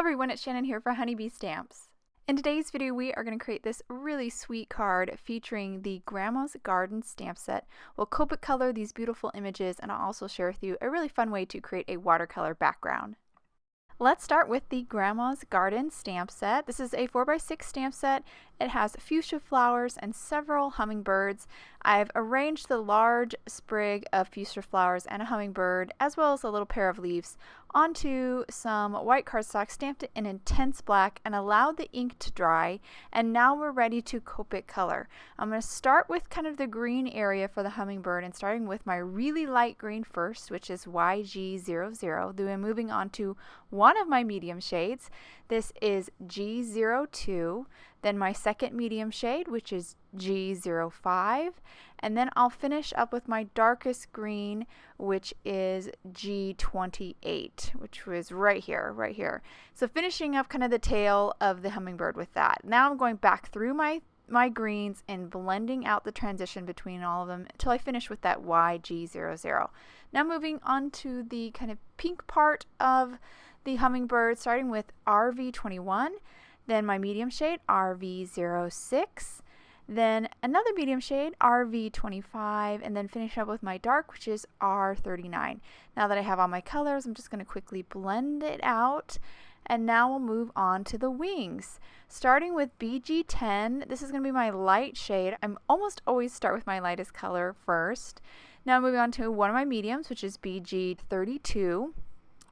everyone, it's Shannon here for Honeybee Stamps. In today's video, we are going to create this really sweet card featuring the Grandma's Garden stamp set. We'll Copic color these beautiful images, and I'll also share with you a really fun way to create a watercolor background. Let's start with the Grandma's Garden stamp set. This is a 4x6 stamp set. It has fuchsia flowers and several hummingbirds. I've arranged the large sprig of fuchsia flowers and a hummingbird, as well as a little pair of leaves, onto some white cardstock, stamped it in intense black, and allowed the ink to dry. And now we're ready to Copic color. I'm going to start with kind of the green area for the hummingbird, and starting with my really light green first, which is YG00. Then moving on to one of my medium shades. This is G02. Then my second medium shade, which is G05, and then I'll finish up with my darkest green, which is G28, which was right here. So finishing up kind of the tail of the hummingbird with that. Now I'm going back through my greens and blending out the transition between all of them until I finish with that YG00. Now moving on to the kind of pink part of the hummingbird, starting with RV21. Then my medium shade, RV06, then another medium shade, RV25, and then finish up with my dark, which is R39. Now that I have all my colors, I'm just going to quickly blend it out, and now we'll move on to the wings. Starting with BG10, this is going to be my light shade. I'm almost always start with my lightest color first. Now moving on to one of my mediums, which is BG32.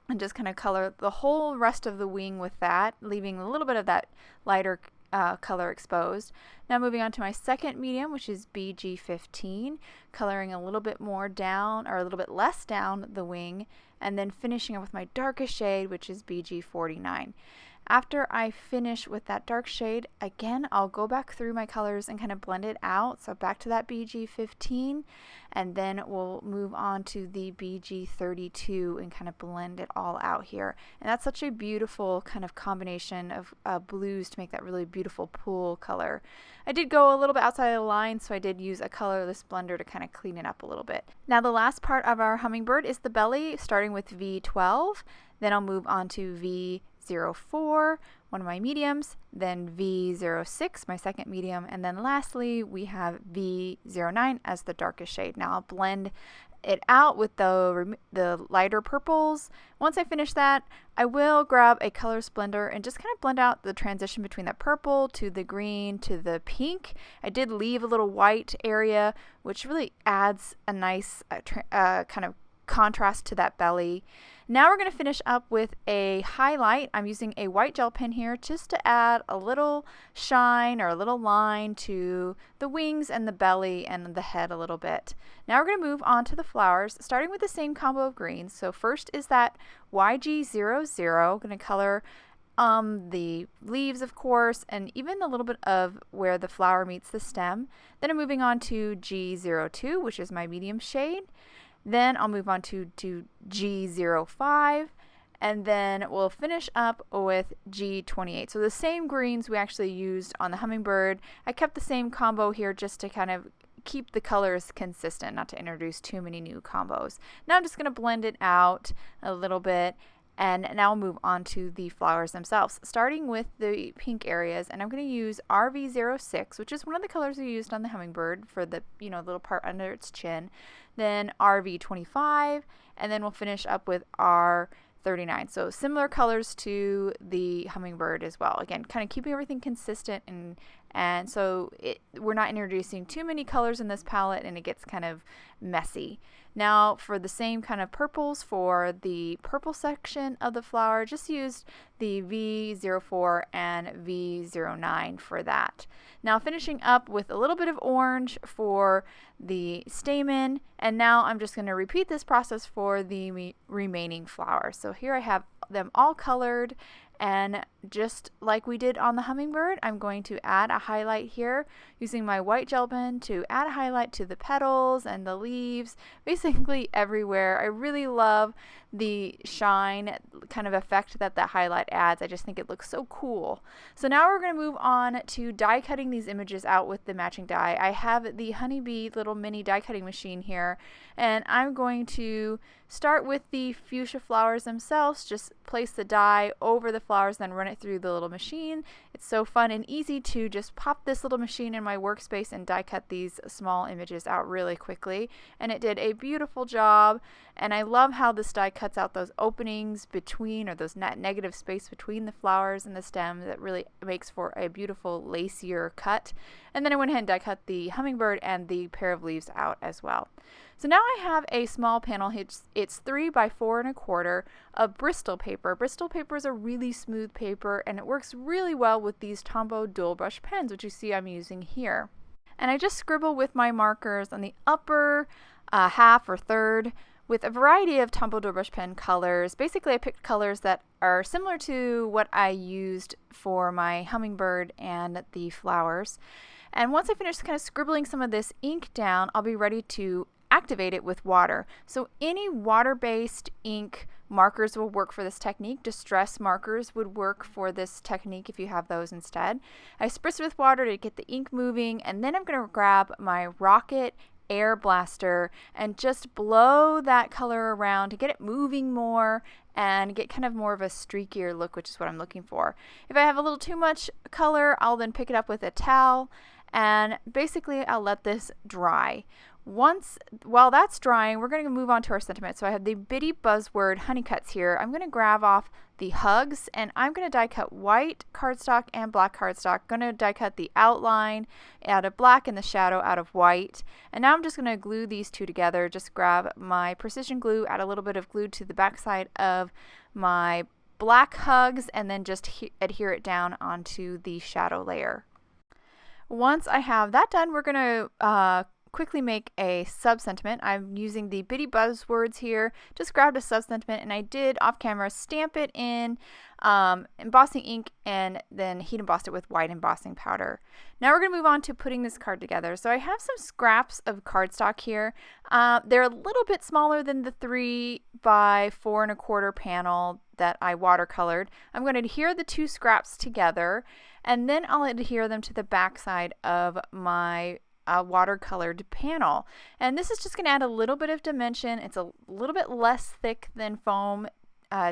And just kind of color the whole rest of the wing with that, leaving a little bit of that lighter color exposed. Now moving on to my second medium, which is BG15, coloring a little bit more down, or a little bit less down the wing, and then finishing up with my darkest shade, which is BG49. After I finish with that dark shade, again, I'll go back through my colors and kind of blend it out. So back to that BG15, and then we'll move on to the BG32 and kind of blend it all out here. And that's such a beautiful kind of combination of blues to make that really beautiful pool color. I did go a little bit outside of the line, so I did use a colorless blender to kind of clean it up a little bit. Now the last part of our hummingbird is the belly, starting with V12. Then I'll move on to V04, one of my mediums, then V06, my second medium, and then lastly we have V09 as the darkest shade. Now I'll blend it out with the lighter purples. Once I finish that, I will grab a color blender and just kind of blend out the transition between the purple to the green to the pink. I did leave a little white area, which really adds a nice kind of contrast to that belly. Now we're going to finish up with a highlight. I'm using a white gel pen here just to add a little shine or a little line to the wings and the belly and the head a little bit. Now we're going to move on to the flowers, starting with the same combo of greens. So first is that YG00. I'm going to color the leaves, of course, and even a little bit of where the flower meets the stem. Then I'm moving on to G02, which is my medium shade. Then I'll move on to G05, and then we'll finish up with G28. So the same greens we actually used on the hummingbird. I kept the same combo here just to kind of keep the colors consistent, not to introduce too many new combos. Now I'm just going to blend it out a little bit. And now we'll move on to the flowers themselves, starting with the pink areas. And I'm going to use RV06, which is one of the colors we used on the hummingbird for the little part under its chin. Then RV25, and then we'll finish up with R39. So similar colors to the hummingbird as well. Again, kind of keeping everything consistent, and so we're not introducing too many colors in this palette, and it gets kind of messy. Now for the same kind of purples for the purple section of the flower, just used the V04 and V09 for that. Now finishing up with a little bit of orange for the stamen, and now I'm just going to repeat this process for the remaining flowers. So here I have them all colored, and just like we did on the hummingbird, I'm going to add a highlight here using my white gel pen to add a highlight to the petals and the leaves, basically everywhere. I really love the shine kind of effect that the highlight adds. I just think it looks so cool. So now we're going to move on to die cutting these images out with the matching die. I have the Honeybee little mini die cutting machine here, and I'm going to start with the fuchsia flowers themselves. Just place the die over the flowers, then run it through the little machine. It's so fun and easy to just pop this little machine in my workspace and die cut these small images out really quickly. And it did a beautiful job, and I love how this die cuts out those openings between, or those negative space between the flowers and the stem. That really makes for a beautiful lacier cut. And then I went ahead and die cut the hummingbird and the pair of leaves out as well. So now I have a small panel. It's 3 by 4 1/4 of Bristol paper. Bristol paper is a really smooth paper, and it works really well with these Tombow dual brush pens, which you see I'm using here. And I just scribble with my markers on the upper half or third with a variety of Tombow dual brush pen colors. Basically, I picked colors that are similar to what I used for my hummingbird and the flowers. And once I finish kind of scribbling some of this ink down, I'll be ready to activate it with water. So any water-based ink markers will work for this technique. Distress markers would work for this technique if you have those instead. I spritz it with water to get the ink moving, and then I'm going to grab my Rocket air blaster and just blow that color around to get it moving more and get kind of more of a streakier look, which is what I'm looking for. If I have a little too much color, I'll then pick it up with a towel, and basically I'll let this dry. While that's drying, we're going to move on to our sentiment. So I have the Bitty Buzzword honey cuts here. I'm going to grab off the hugs, and I'm going to die cut white cardstock and black cardstock. Going to die cut the outline out of black and the shadow out of white. And now I'm just going to glue these two together. Just grab my precision glue, add a little bit of glue to the back side of my black hugs, and then just adhere it down onto the shadow layer. Once I have that done, we're going to quickly make a sub-sentiment. I'm using the Bitty Buzzwords here. Just grabbed a sub-sentiment, and I did off camera stamp it in embossing ink and then heat embossed it with white embossing powder. Now we're going to move on to putting this card together. So I have some scraps of cardstock here. They're a little bit smaller than the 3 by 4 1/4 panel that I watercolored. I'm going to adhere the two scraps together, and then I'll adhere them to the back side of my watercolored panel. And this is just going to add a little bit of dimension. It's a little bit less thick than foam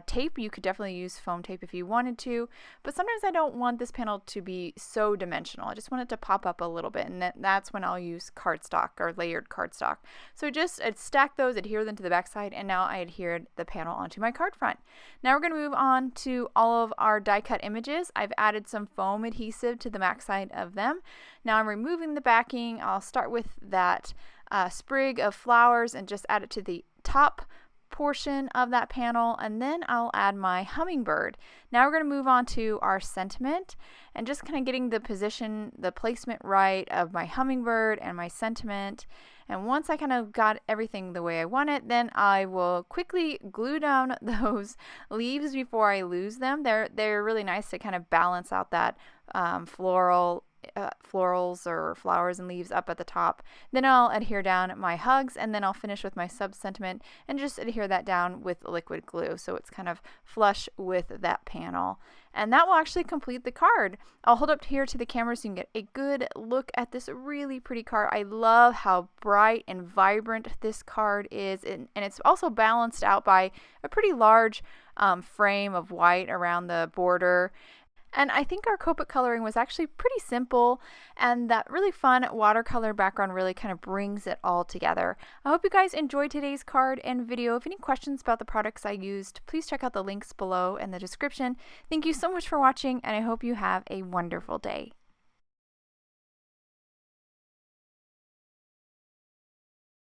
tape. You could definitely use foam tape if you wanted to, but sometimes I don't want this panel to be so dimensional. I just want it to pop up a little bit, and that's when I'll use cardstock or layered cardstock. So just stack those, adhere them to the back side, and now I adhered the panel onto my card front. Now we're going to move on to all of our die cut images. I've added some foam adhesive to the back side of them. Now I'm removing the backing. I'll start with that sprig of flowers and just add it to the top portion of that panel, and then I'll add my hummingbird. Now we're going to move on to our sentiment and just kind of getting the position, the placement right of my hummingbird and my sentiment. And once I kind of got everything the way I want it, then I will quickly glue down those leaves before I lose them. They're really nice to kind of balance out that florals or flowers and leaves up at the top. Then I'll adhere down my hugs, and then I'll finish with my sub-sentiment and just adhere that down with liquid glue so it's kind of flush with that panel. And that will actually complete the card. I'll hold up here to the camera so you can get a good look at this really pretty card. I love how bright and vibrant this card is, and it's also balanced out by a pretty large frame of white around the border. And I think our Copic coloring was actually pretty simple, and that really fun watercolor background really kind of brings it all together. I hope you guys enjoyed today's card and video. If any questions about the products I used, please check out the links below in the description. Thank you so much for watching, and I hope you have a wonderful day.